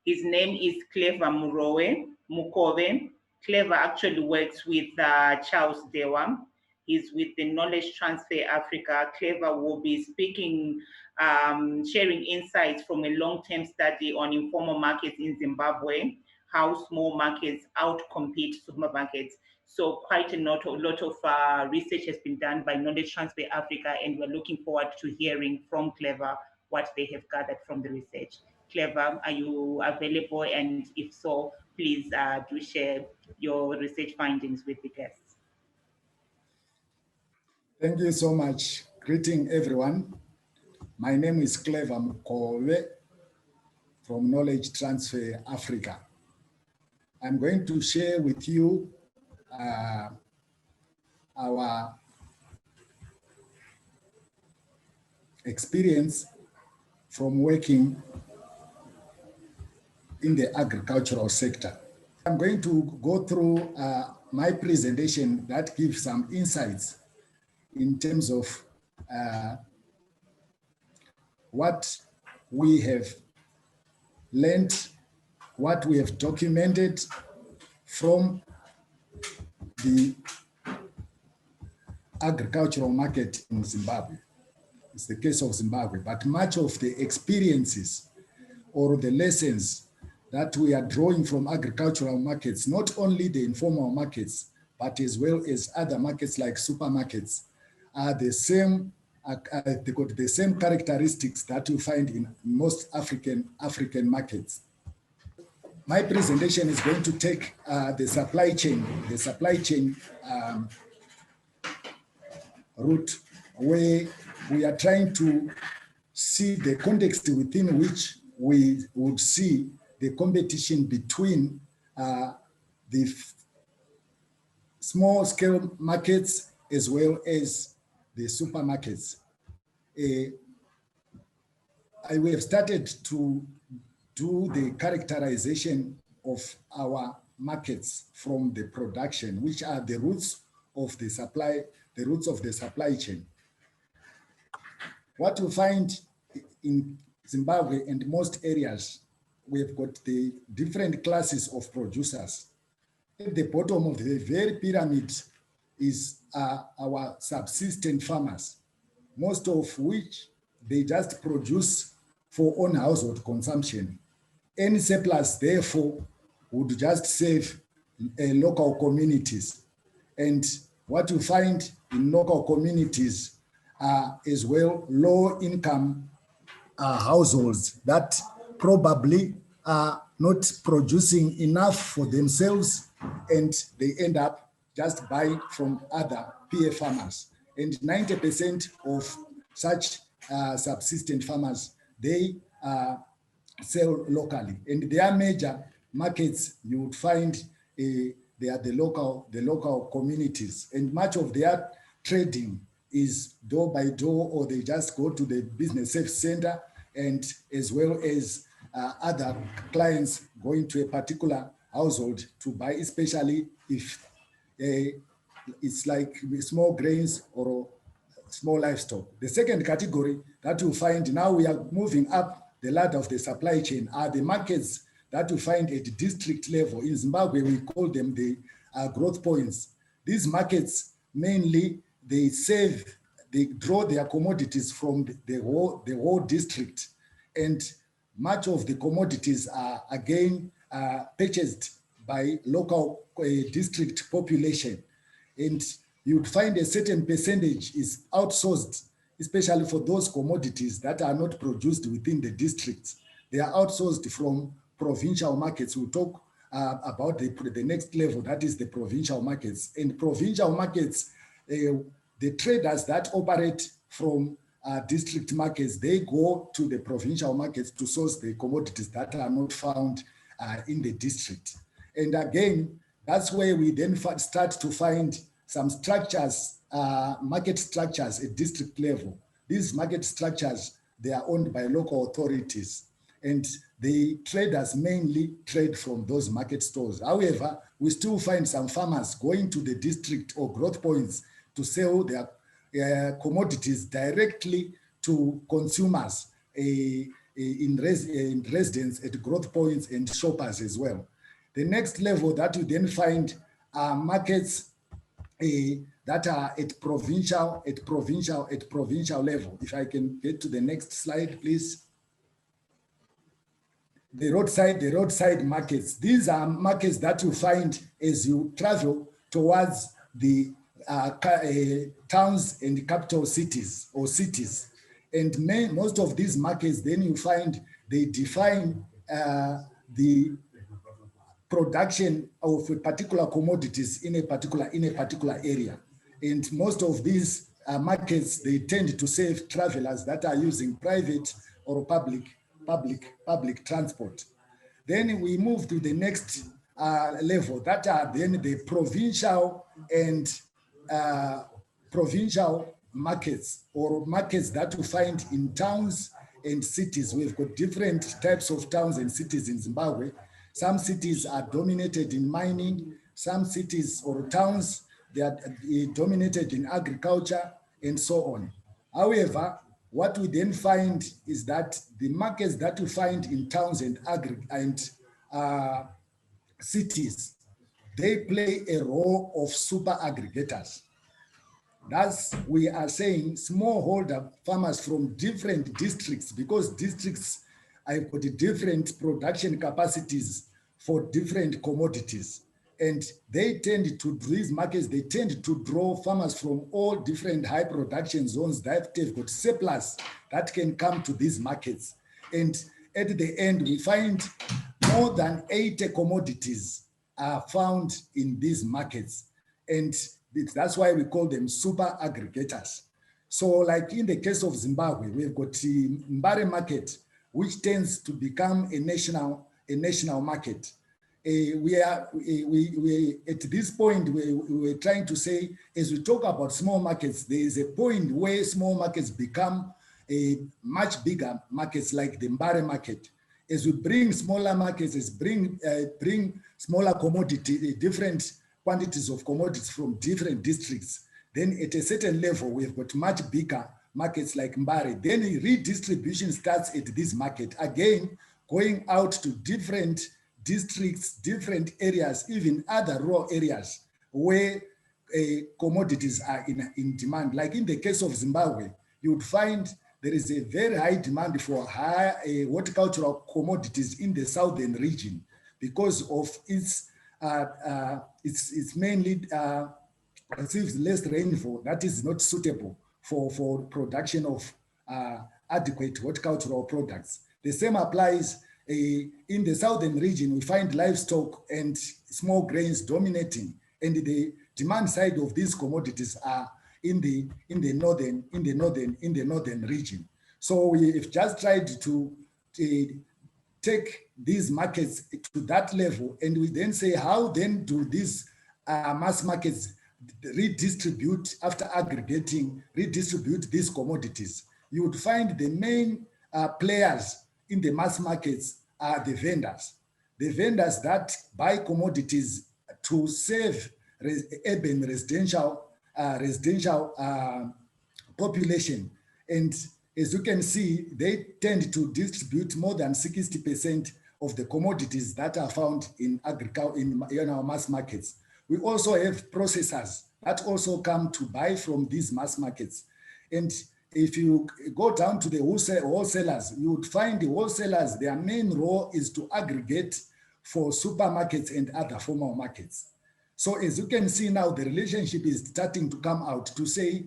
His name is Clever Mukove. Clever actually works with Charles Dewa. He's with the Knowledge Transfer Africa. Clever will be speaking, sharing insights from a long-term study on informal markets in Zimbabwe, how small markets outcompete supermarkets. So quite a lot of research has been done by Knowledge Transfer Africa, and we're looking forward to hearing from Clever what they have gathered from the research. Clever, are you available? And if so, please do share your research findings with the guests. Thank you so much. Greeting everyone. My name is Clever Mukove from Knowledge Transfer Africa. I'm going to share with you our experience from working in the agricultural sector. I'm going to go through my presentation that gives some insights in terms of what we have learned, what we have documented from the agricultural market in Zimbabwe. It's the case of Zimbabwe, but much of the experiences or the lessons that we are drawing from agricultural markets, not only the informal markets, but as well as other markets like supermarkets, are the same. They got the same characteristics that you find in most African markets. My presentation is going to take the supply chain route, where we are trying to see the context within which we would see the competition between the small scale markets as well as the supermarkets. We have started to do the characterization of our markets from the production, which are the roots of the supply chain. What you find in Zimbabwe and most areas, we've got the different classes of producers. At the bottom of the very pyramid is our subsistent farmers, most of which they just produce for own household consumption. Any surplus, therefore, would just serve local communities. And what you find in local communities are as well low-income households that probably are not producing enough for themselves, and they end up just buying from other peer farmers. And 90% of such subsistent farmers, they sell locally. And their major markets, you would find they are the local communities. And much of their trading is door by door, or they just go to the business service center, and as well as other clients going to a particular household to buy, especially if it's like small grains or small livestock. The second category that you find, now we are moving up the ladder of the supply chain, are the markets that you find at the district level. In Zimbabwe, we call them the growth points. These markets, mainly, they draw their commodities from the whole district. And much of the commodities are, again, purchased by local district population. And you'd find a certain percentage is outsourced, especially for those commodities that are not produced within the districts. They are outsourced from provincial markets. We'll talk about the next level, that is the provincial markets. And provincial markets, the traders that operate from district markets, they go to the provincial markets to source the commodities that are not found in the district. And again, that's where we then start to find some structures, market structures at district level. These market structures, they are owned by local authorities, and the traders mainly trade from those market stores. However, we still find some farmers going to the district or growth points to sell their commodities directly to consumers in residents at growth points and shoppers as well. The next level that you then find are markets that are at provincial level. If I can get to the next slide, please. The roadside markets. These are markets that you find as you travel towards the towns and capital cities or cities. And most of these markets, then you find they define the production of particular commodities in a particular area. And most of these markets, they tend to serve travelers that are using private or public transport. Then we move to the next level, that are then the provincial and provincial markets, or markets that you find in towns and cities. We've got different types of towns and cities in Zimbabwe. Some cities are dominated in mining, some cities or towns, they are dominated in agriculture and so on. However, what we then find is that the markets that you find in towns and cities, they play a role of super aggregators. Thus, we are saying smallholder farmers from different districts, because districts have got different production capacities for different commodities. And they tend to, these markets, they tend to draw farmers from all different high production zones that have got surplus that can come to these markets. And at the end, we find more than 80 commodities are found in these markets. And that's why we call them super aggregators. So like in the case of Zimbabwe, we've got the Mbare market, which tends to become a national market. We at this point, we were trying to say, as we talk about small markets, there is a point where small markets become a much bigger markets, like the Mbare market. As we bring smaller markets, as bring smaller commodity, different quantities of commodities from different districts, then at a certain level, we've got much bigger markets like Mbare. Then redistribution starts at this market, again, going out to different districts, different areas, even other rural areas where commodities are in demand. Like in the case of Zimbabwe, you would find there is a very high demand for horticultural commodities in the southern region because of its mainly receives less rainfall that is not suitable for production of adequate horticultural products. The same applies in the southern region. We find livestock and small grains dominating, and the demand side of these commodities are in the northern region. So we've just tried to take these markets to that level, and we then say, how then do these mass markets redistribute after aggregating, redistribute these commodities? You would find the main players in the mass markets are the vendors that buy commodities to serve urban residential population. And as you can see, they tend to distribute more than 60% of the commodities that are found in agriculture in our mass markets. We also have processors that also come to buy from these mass markets. And if you go down to the wholesalers, you would find the wholesalers, their main role is to aggregate for supermarkets and other formal markets. So as you can see now, the relationship is starting to come out to say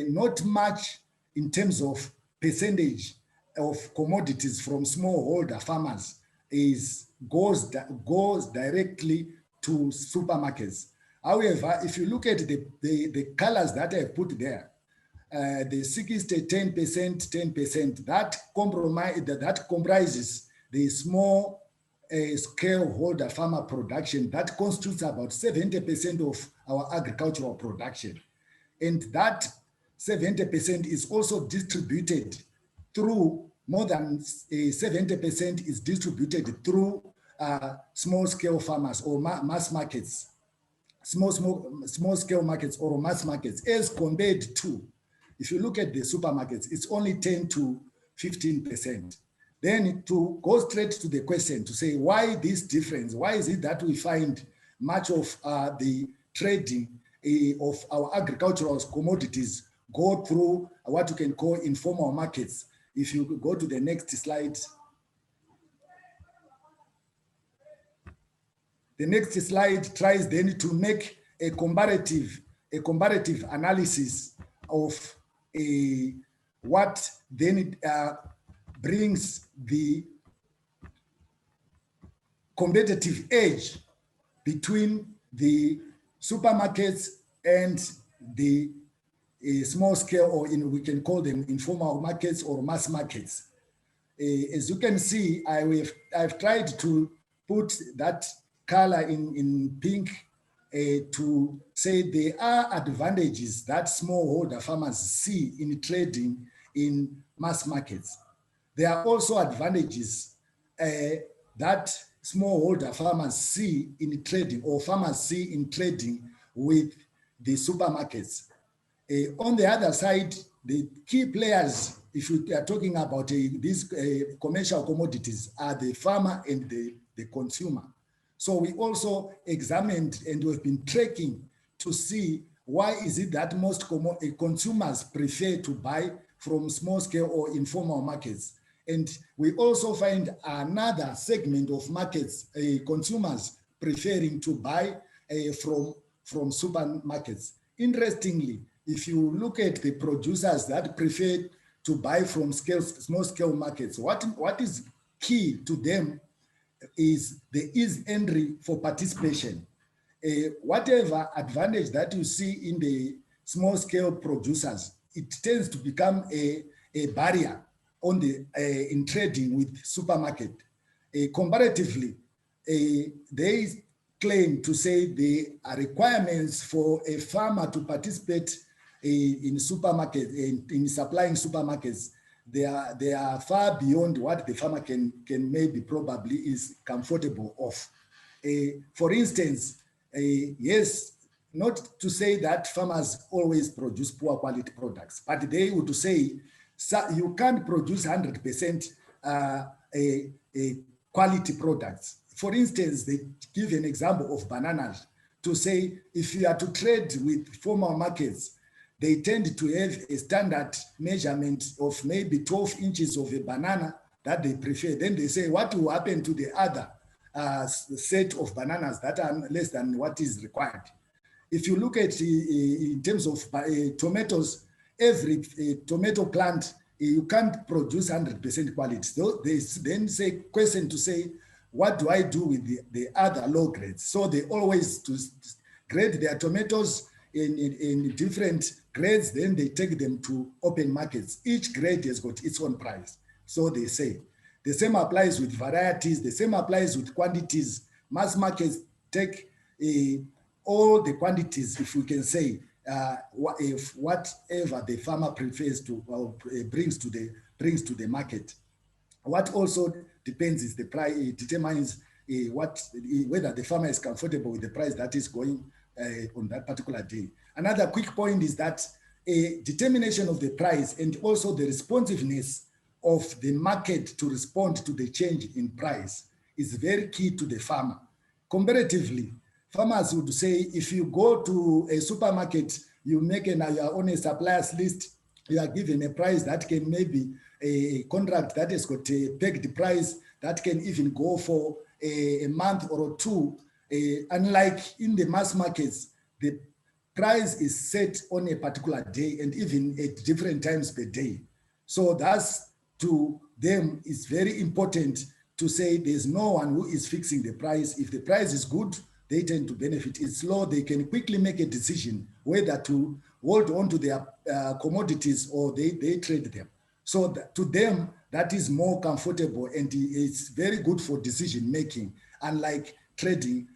not much in terms of percentage of commodities from smallholder farmers goes directly to supermarkets. However, if you look at the colors that I put there, the 60, 10%, that comprises the small scale holder farmer production that constitutes about 70% of our agricultural production. And that 70% is also distributed through, more than 70% is distributed through small scale farmers or mass markets, small scale markets or mass markets, as compared to, if you look at the supermarkets, it's only 10 to 15%. Then to go straight to the question to say, why this difference? Why is it that we find much of the trading of our agricultural commodities go through what you can call informal markets? If you go to the next slide. The next slide tries then to make a comparative analysis of what then brings the competitive edge between the supermarkets and the small scale, or we can call them informal markets or mass markets. As you can see, I've tried to put that color in pink to say there are advantages that smallholder farmers see in trading in mass markets. There are also advantages that smallholder farmers see in trading, or farmers see in trading with the supermarkets. On the other side, the key players, if we are talking about these commercial commodities, are the farmer and the consumer. So we also examined and we've been tracking to see why is it that most consumers prefer to buy from small scale or informal markets. And we also find another segment of markets, consumers preferring to buy from supermarkets. Interestingly, if you look at the producers that prefer to buy from small scale markets, what is key to them is the easy entry for participation. Whatever advantage that you see in the small scale producers, it tends to become a barrier on in trading with supermarket. Comparatively, they claim to say the requirements for a farmer to participate in supermarket, in supplying supermarkets, they are far beyond what the farmer can maybe probably is comfortable of. For instance, yes, not to say that farmers always produce poor quality products, but they would say, so you can't produce 100% quality products. For instance, they give an example of bananas to say, if you are to trade with formal markets, they tend to have a standard measurement of maybe 12 inches of a banana that they prefer. Then they say, what will happen to the other set of bananas that are less than what is required? If you look at in terms of tomatoes, every tomato plant, you can't produce 100% quality. So they then say, question to say, what do I do with the other low grades? So they always to grade their tomatoes in different grades, then they take them to open markets. Each grade has got its own price. So they say. The same applies with varieties, the same applies with quantities. Mass markets take all the quantities, if we can say, if whatever the farmer prefers to brings to the market. What also depends is the price. It determines whether the farmer is comfortable with the price that is going on that particular day. Another quick point is that a determination of the price and also the responsiveness of the market to respond to the change in price is very key to the farmer. Comparatively, farmers would say, if you go to a supermarket, you make your own suppliers list, you are given a price that can maybe a contract that has got a pegged price that can even go for a month or two. Unlike in the mass markets, the price is set on a particular day and even at different times per day. So that's, to them, is very important to say there's no one who is fixing the price. If the price is good, they tend to benefit. It's low, they can quickly make a decision whether to hold on to their commodities or they trade them. So to them, that is more comfortable and it's very good for decision making, unlike trading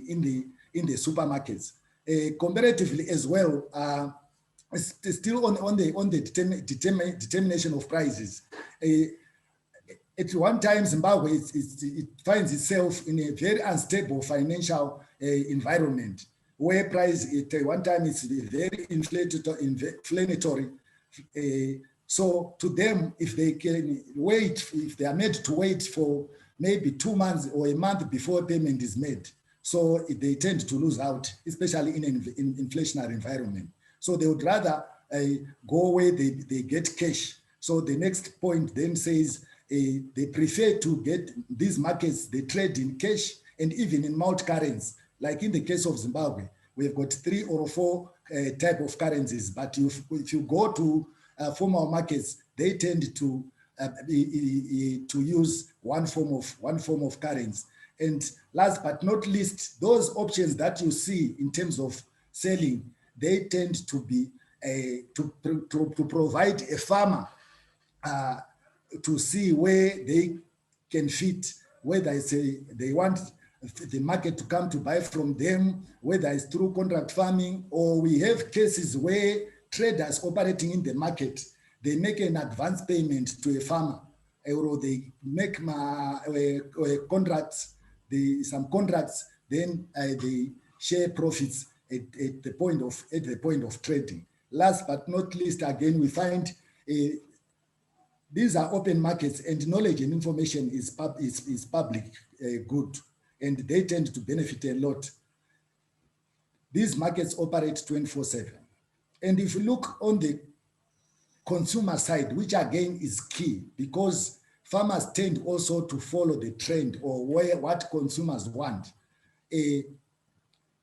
in the supermarkets. Comparatively as well, still on the determination of prices. At one time, Zimbabwe it finds itself in a very unstable financial environment, where price at one time is very inflationary. So to them, if they can wait, if they are made to wait for maybe 2 months or a month before payment is made, so they tend to lose out, especially in an inflationary environment. So they would rather go away, they get cash. So the next point then says they prefer to get these markets, they trade in cash and even in multi-currency. Like in the case of Zimbabwe, we've got 3 or 4 type of currencies, but if you go to formal markets, they tend to use one form of currency. And last but not least, those options that you see in terms of selling, they tend to be to provide a farmer to see where they can fit, whether it's they want the market to come to buy from them, whether it's through contract farming, or we have cases where traders operating in the market, they make an advance payment to a farmer, or they make contracts, some contracts, then they share profits at the point of trading. Last but not least, again, we find these are open markets, and knowledge and information is public good, and they tend to benefit a lot. These markets operate 24/7. And if you look on the consumer side, which again is key, because farmers tend also to follow the trend or what consumers want.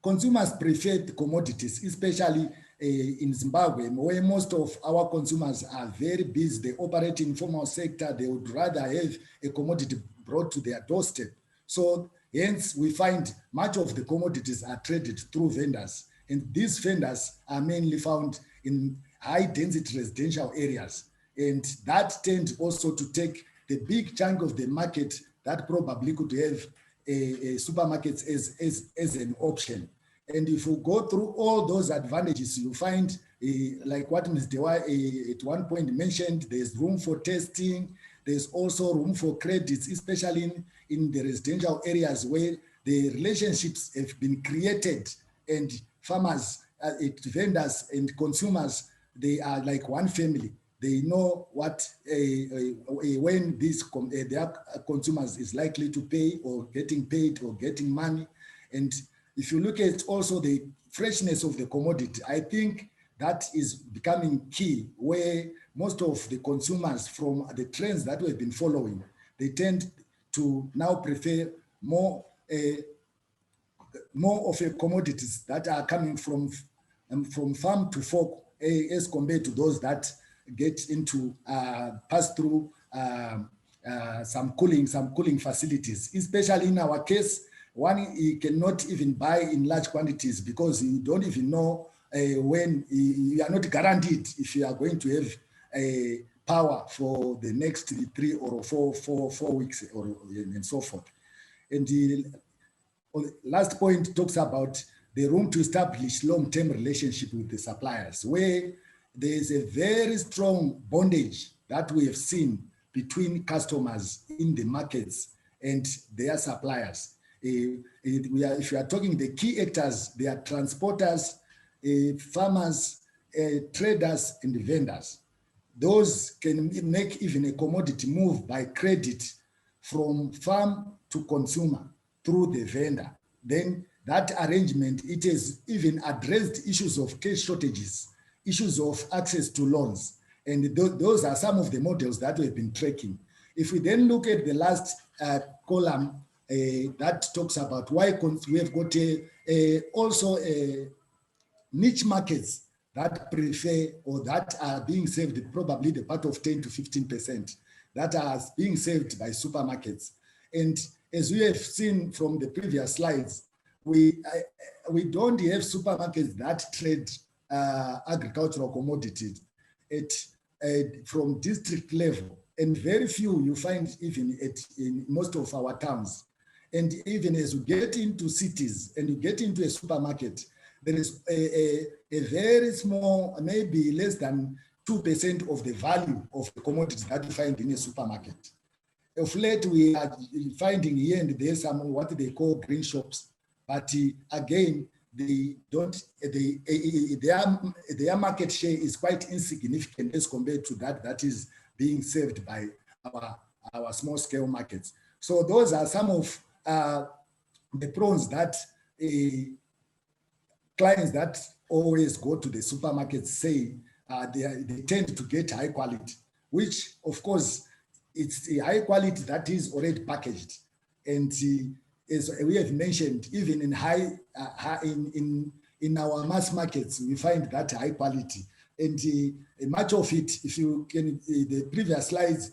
Consumers prefer the commodities, especially in Zimbabwe, where most of our consumers are very busy. They operate in informal sector. They would rather have a commodity brought to their doorstep. So hence, we find much of the commodities are traded through vendors. And these vendors are mainly found in high-density residential areas. And that tends also to take the big chunk of the market that probably could have supermarkets as an option. And if you go through all those advantages, you find, like what Ms. Dewa at one point mentioned, there's room for testing. There's also room for credits, especially in the residential areas where the relationships have been created, and farmers, vendors and consumers, they are like one family. They know what when their consumers is likely to pay or getting paid or getting money. And if you look at also the freshness of the commodity, I think that is becoming key, where most of the consumers, from the trends that we've been following, they tend to now prefer more of a commodities that are coming from farm to fork, as compared to those that get into pass through some cooling facilities. Especially in our case, one you cannot even buy in large quantities because you don't even know when you are not guaranteed if you are going to have power for the next 3 or 4 weeks and so forth. And the last point talks about the room to establish long-term relationship with the suppliers, where there is a very strong bondage that we have seen between customers in the markets and their suppliers. If you are talking the key actors, they are transporters, farmers, traders, and vendors. Those can make even a commodity move by credit from farm to consumer through the vendor. Then that arrangement, it has even addressed issues of cash shortages, issues of access to loans. And those are some of the models that we've been tracking. If we then look at the last column, that talks about why we have got also niche markets that prefer or that are being saved, probably the part of 10 to 15% that are being saved by supermarkets. And as we have seen from the previous slides, we don't have supermarkets that trade agricultural commodities from district level, and very few you find even in most of our towns. And even as you get into cities and you get into a supermarket, there is a very small, maybe less than 2% of the value of the commodities that you find in a supermarket. Of late, we are finding here and there some what they call green shops. But again, they don't, their market share is quite insignificant as compared to that is being served by our small scale markets. So those are some of the pros that clients that always go to the supermarkets say they tend to get high quality, which of course it's a high quality that is already packaged. And as we have mentioned, even in in our mass markets, we find that high quality. And much of it, if you can, the previous slides,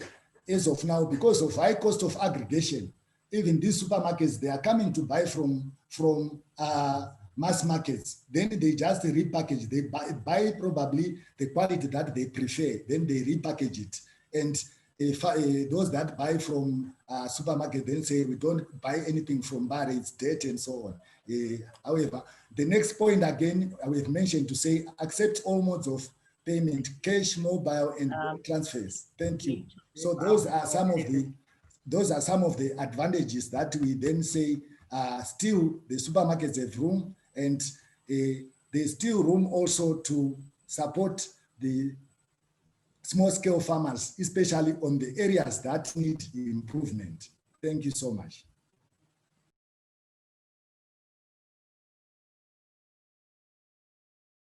as of now, because of high cost of aggregation, even these supermarkets, they are coming to buy from mass markets. Then they just repackage. They buy probably the quality that they prefer. Then they repackage it. And if those that buy from supermarket then say we don't buy anything from bar, it's dirt and so on. However, the next point again we've mentioned to say accept all modes of payment, cash, mobile, and transfers. Thank you. So those are some of the advantages that we then say still the supermarkets have room, and there's still room also to support the small scale farmers, especially on the areas that need improvement. Thank you so much.